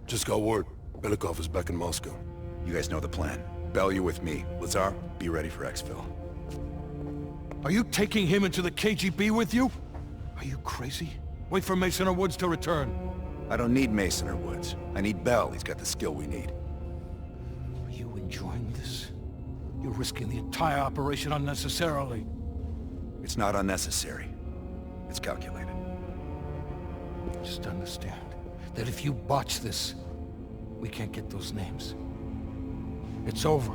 Just got word. Belikov is back in Moscow. You guys know the plan. Bell, you're with me. Lazar, be ready for exfil. Are you taking him into the KGB with you? Are you crazy? Wait for Mason or Woods to return. I don't need Mason or Woods. I need Bell. He's got the skill we need. Are you enjoying this? You're risking the entire operation unnecessarily. It's not unnecessary. It's calculated. Just understand that if you botch this, we can't get those names. It's over.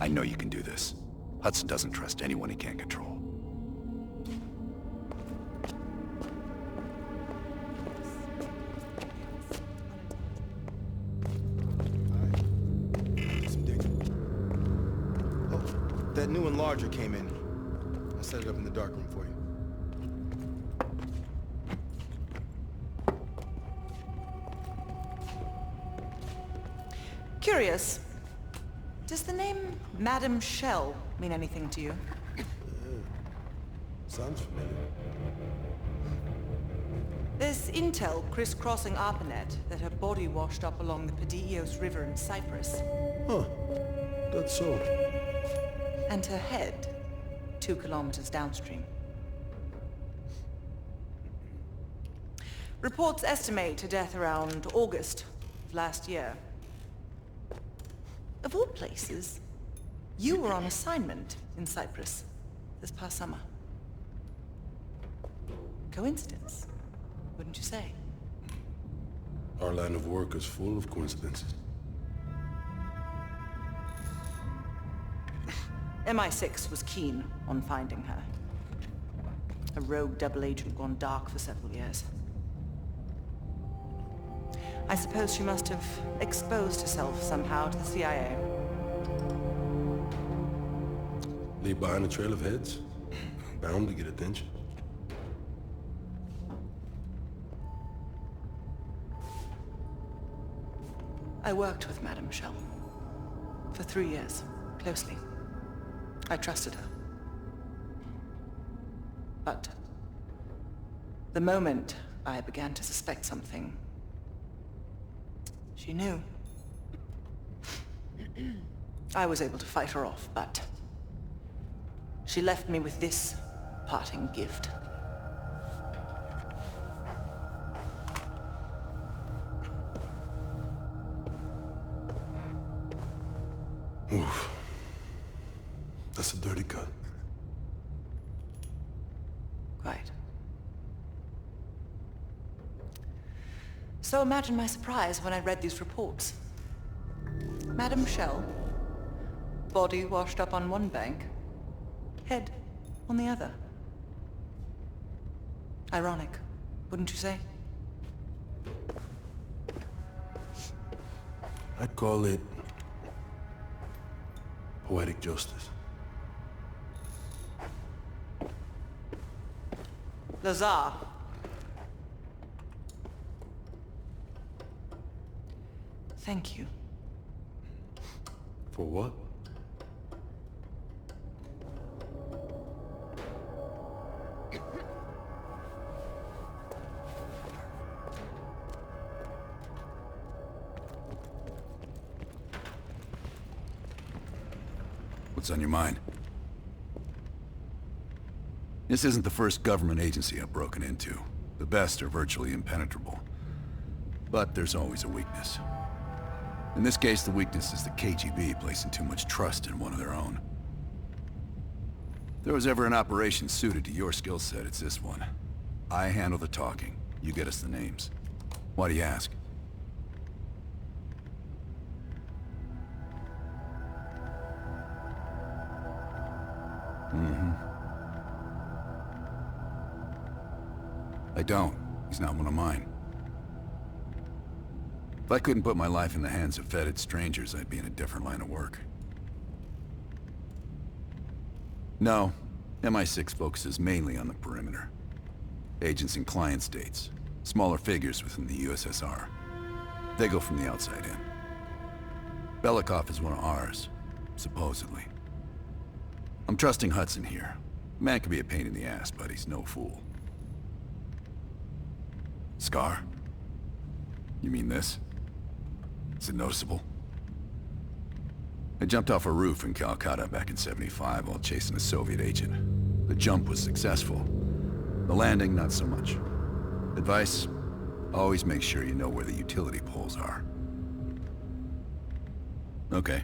I know you can do this. Hudson doesn't trust anyone he can't control. Some digging. Oh, that new enlarger came in. I set it up in the dark room for you. Curious. Does the name Madam Shell mean anything to you? Sounds familiar. There's intel crisscrossing ARPANET that her body washed up along the Padios River in Cyprus. Huh. That's so. And her head, 2 kilometers downstream. Reports estimate her death around August of last year. Of all places, you were on assignment in Cyprus this past summer. Coincidence, wouldn't you say? Our line of work is full of coincidences. MI6 was keen on finding her. A rogue double agent gone dark for several years. I suppose she must have exposed herself somehow to the CIA. Leave behind a trail of heads. Bound to get attention. I worked with Madame Shell for 3 years, closely. I trusted her. But the moment I began to suspect something, she knew. I was able to fight her off, but she left me with this parting gift. Oof. That's a dirty cut. Quite. So imagine my surprise when I read these reports. Madame Shell, body washed up on one bank, head on the other. Ironic, wouldn't you say? I'd call it poetic justice. Lazar. Thank you. For what? What's on your mind? This isn't the first government agency I've broken into. The best are virtually impenetrable. But there's always a weakness. In this case, the weakness is the KGB placing too much trust in one of their own. If there was ever an operation suited to your skill set, it's this one. I handle the talking. You get us the names. Why do you ask? I don't. He's not one of mine. If I couldn't put my life in the hands of vetted strangers, I'd be in a different line of work. No, MI6 focuses mainly on the perimeter. Agents in client states, smaller figures within the USSR. They go from the outside in. Belikov is one of ours, supposedly. I'm trusting Hudson here. Man can be a pain in the ass, but he's no fool. Scar? You mean this? Is it noticeable? I jumped off a roof in Calcutta back in '75 while chasing a Soviet agent. The jump was successful. The landing, not so much. Advice? Always make sure you know where the utility poles are. Okay.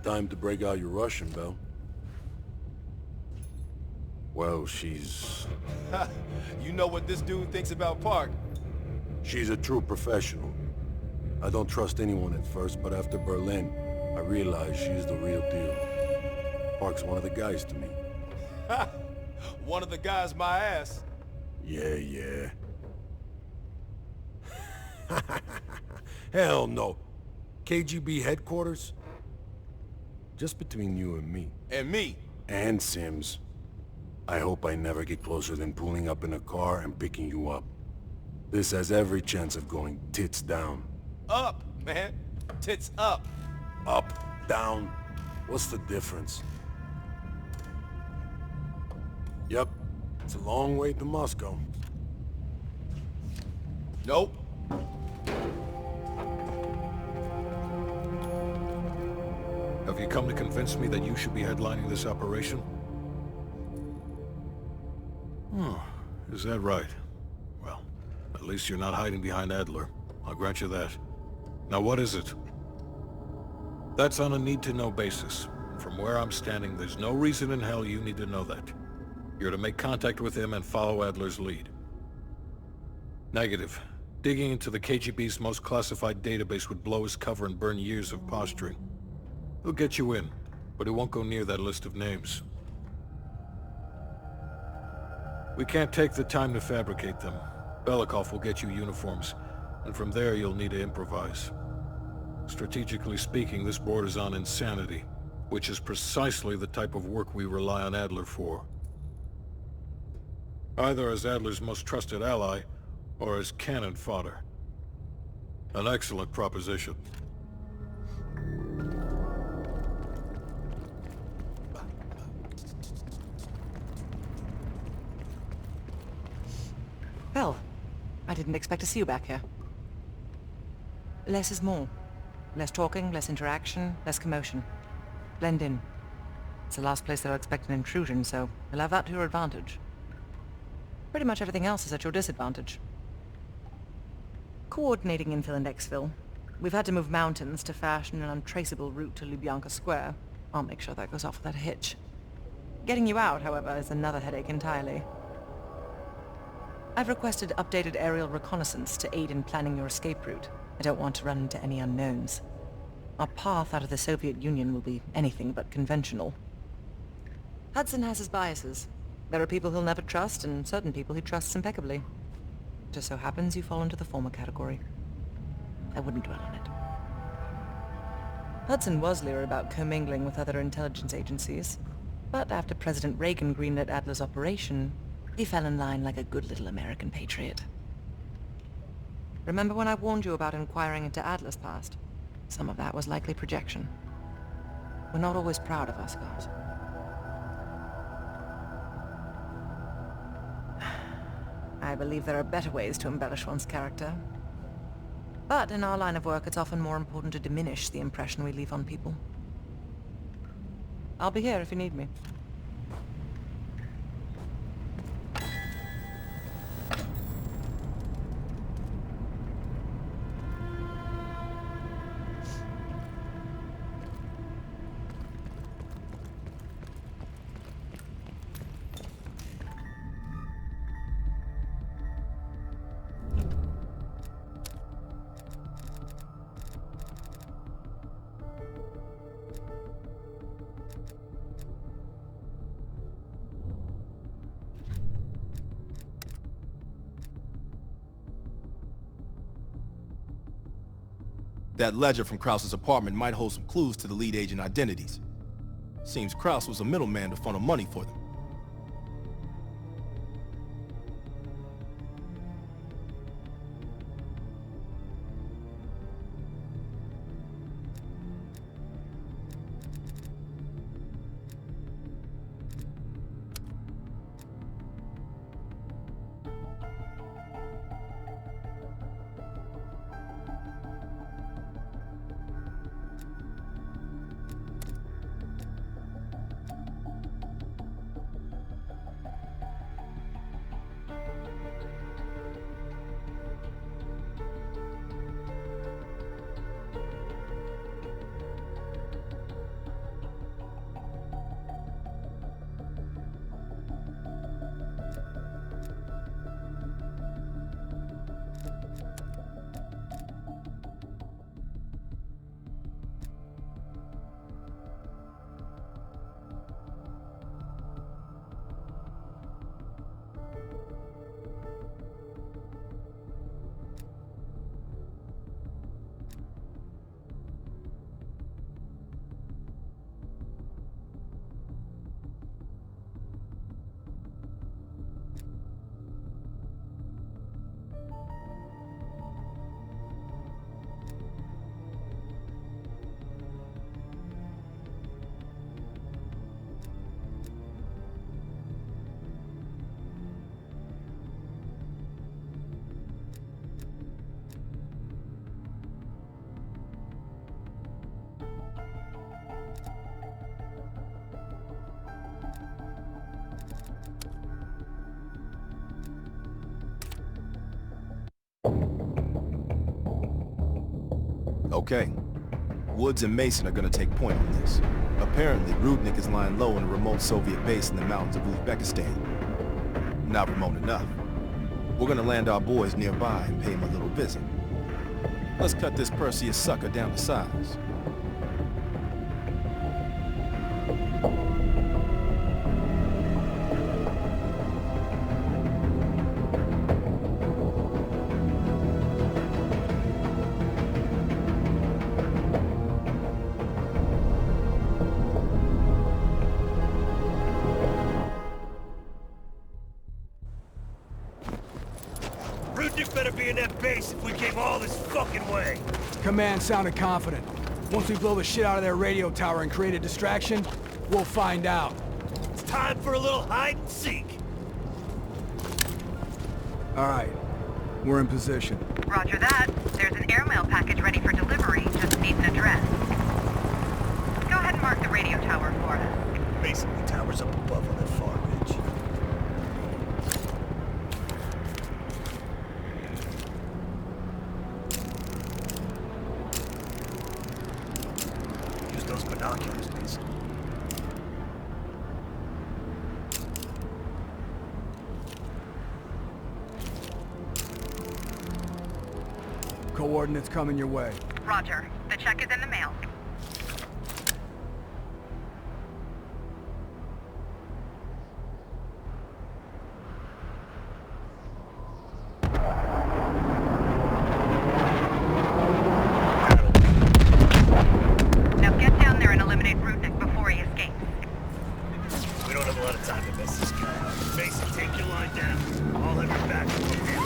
Time to break out your Russian, Belle. Well, she's You know what this dude thinks about Park. a true professional. I don't trust anyone at first, but after Berlin, I realized she's the real deal. Park's one of the guys to me. One of the guys my ass. Yeah. Hell no. KGB headquarters? Just between you and me. And me. And Sims. I hope I never get closer than pulling up in a car and picking you up. This has every chance of going tits down. Up, man. Tits up. Up, down, what's the difference? Yep, it's a long way to Moscow. Nope. Have you come to convince me that you should be headlining this operation? Oh, is that right? Well, at least you're not hiding behind Adler. I'll grant you that. Now what is it? That's on a need-to-know basis. From where I'm standing, there's no reason in hell you need to know that. You're to make contact with him and follow Adler's lead. Negative. Digging into the KGB's most classified database would blow his cover and burn years of posturing. He'll get you in, but he won't go near that list of names. We can't take the time to fabricate them. Belikov will get you uniforms, and from there you'll need to improvise. Strategically speaking, this borders on insanity, which is precisely the type of work we rely on Adler for. Either as Adler's most trusted ally, or as cannon fodder. An excellent proposition. Well, I didn't expect to see you back here. Less is more. Less talking, less interaction, less commotion. Blend in. It's the last place they'll expect an intrusion, so you'll have that to your advantage. Pretty much everything else is at your disadvantage. Coordinating infill and exfil. We've had to move mountains to fashion an untraceable route to Lubyanka Square. I'll make sure that goes off without a hitch. Getting you out, however, is another headache entirely. I've requested updated aerial reconnaissance to aid in planning your escape route. I don't want to run into any unknowns. Our path out of the Soviet Union will be anything but conventional. Hudson has his biases. There are people he'll never trust, and certain people he trusts impeccably. Just so happens you fall into the former category. I wouldn't dwell on it. Hudson was leery about commingling with other intelligence agencies, but after President Reagan greenlit Adler's operation, he fell in line like a good little American patriot. Remember when I warned you about inquiring into Adler's past? Some of that was likely projection. We're not always proud of our scars. I believe there are better ways to embellish one's character. But in our line of work, it's often more important to diminish the impression we leave on people. I'll be here if you need me. That ledger from Krause's apartment might hold some clues to the lead agent identities. Seems Krause was a middleman to funnel money for them. Okay. Woods and Mason are gonna take point on this. Apparently, Rudnick is lying low in a remote Soviet base in the mountains of Uzbekistan. Not remote enough. We're gonna land our boys nearby and pay him a little visit. Let's cut this Perseus sucker down to size. Rudnick better be in that base if we came all this fucking way. Command sounded confident. Once we blow the shit out of their radio tower and create a distraction, we'll find out. It's time for a little hide and seek. All right, we're in position. Roger that. There's an airmail package ready for delivery, just needs an address. Go ahead and mark the radio tower for us. Basically, towers up above on that far ridge. Use those binoculars, please. Coordinates coming your way. Roger. The check is in the mail. Now get down there and eliminate Rudnick before he escapes. We don't have a lot of time to miss this guy out. Mason, take your line down. I'll have your back from here.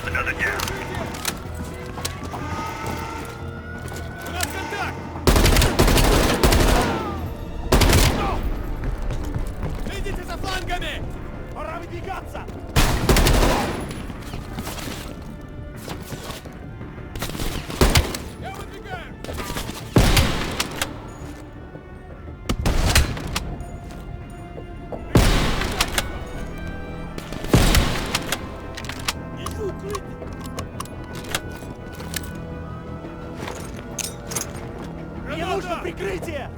Another down. Идите за флангами! Пора выдвигаться! Я выдвигаю! Иду, укрытие! Мне нужно прикрытие!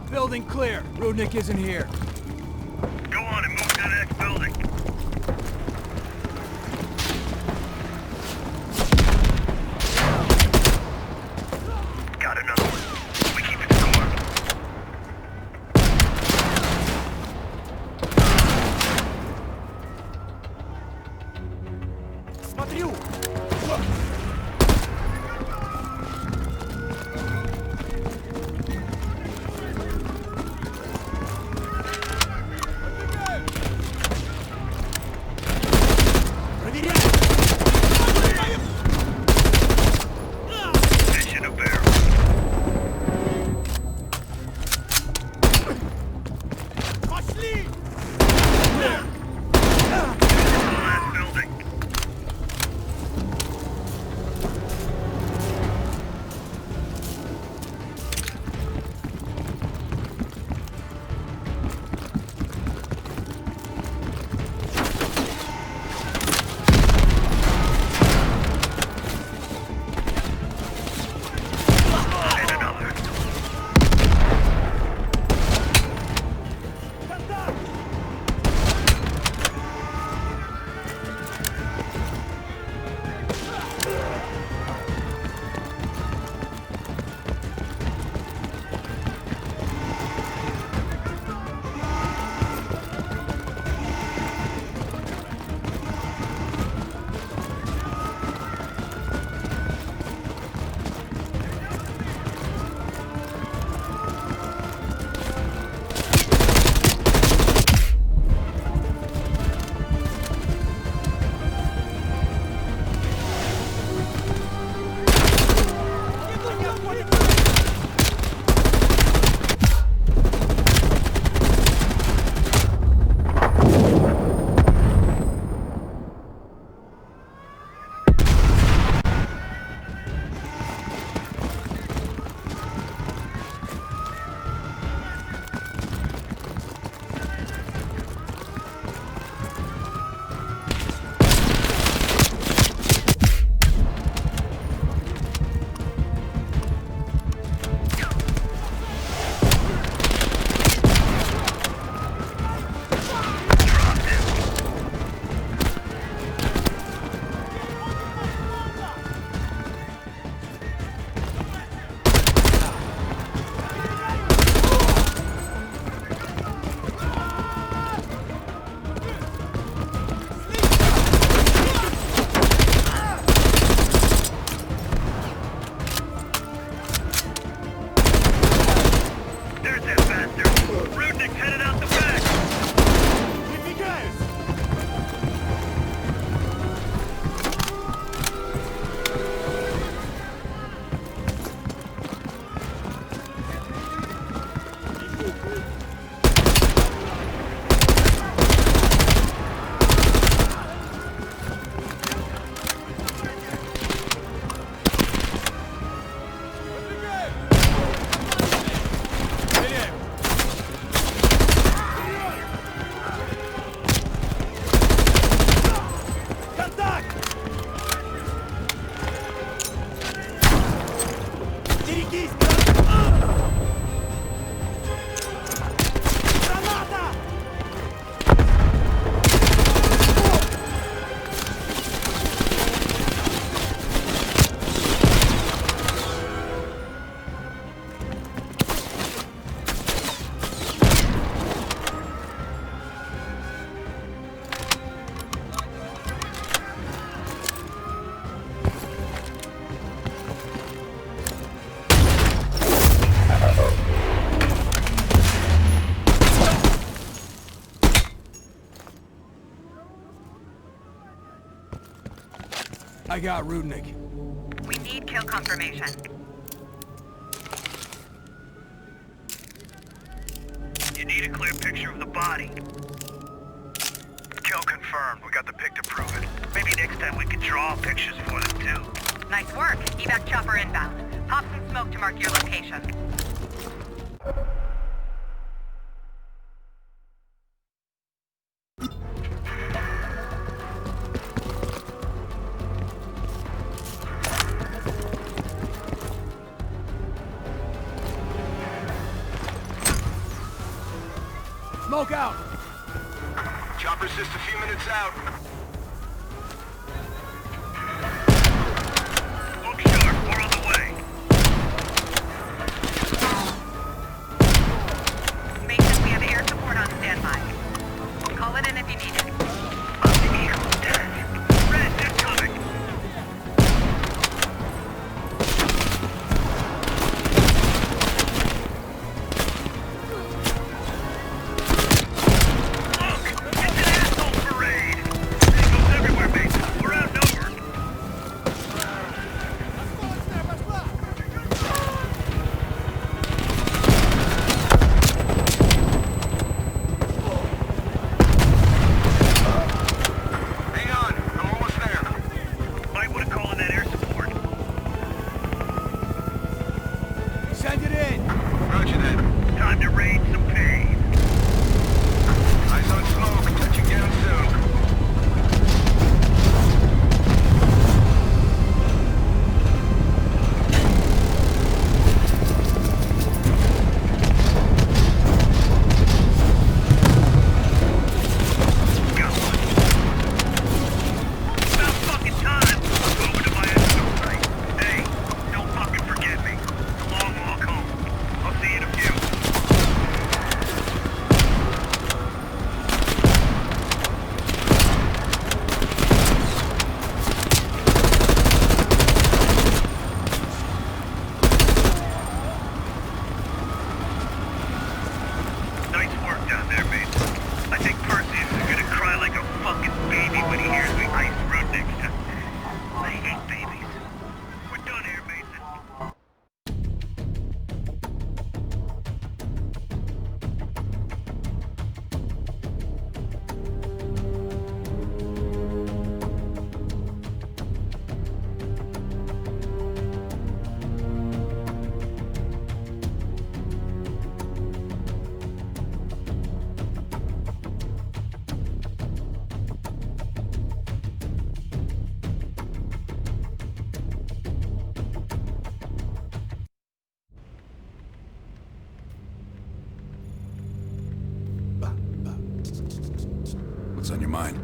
Building clear. Rudnick isn't here. Go on and move to the next building. Got another one. We keep it score. Смотрю! Mission of barrel. Пошли! Last building. I got Rudnick. We need kill confirmation. You need a clear picture of the body. Kill confirmed. We got the pic to prove it. Maybe next time we can draw pictures for them too. Nice work. Evac chopper inbound. Pop some smoke to mark your location. Smoke out! Chopper's just a few minutes out. Look sharp. We're on the way. Mason, we have air support on standby. Call it in if you need it. On the eagle. Red, they're coming. Send it in! Roger that. Time to raid some pain. Eyes on smoke. Touching down soon. Got one. About fucking time. Go over to my Acer site. Hey, don't fucking forget me. Long walk home. I'll see you in a few. Nice work down there, mate. I think Perseus is gonna cry like a fucking baby when he hears we ice Rudnick. I hate babies. We're done here, Mason. What's on your mind?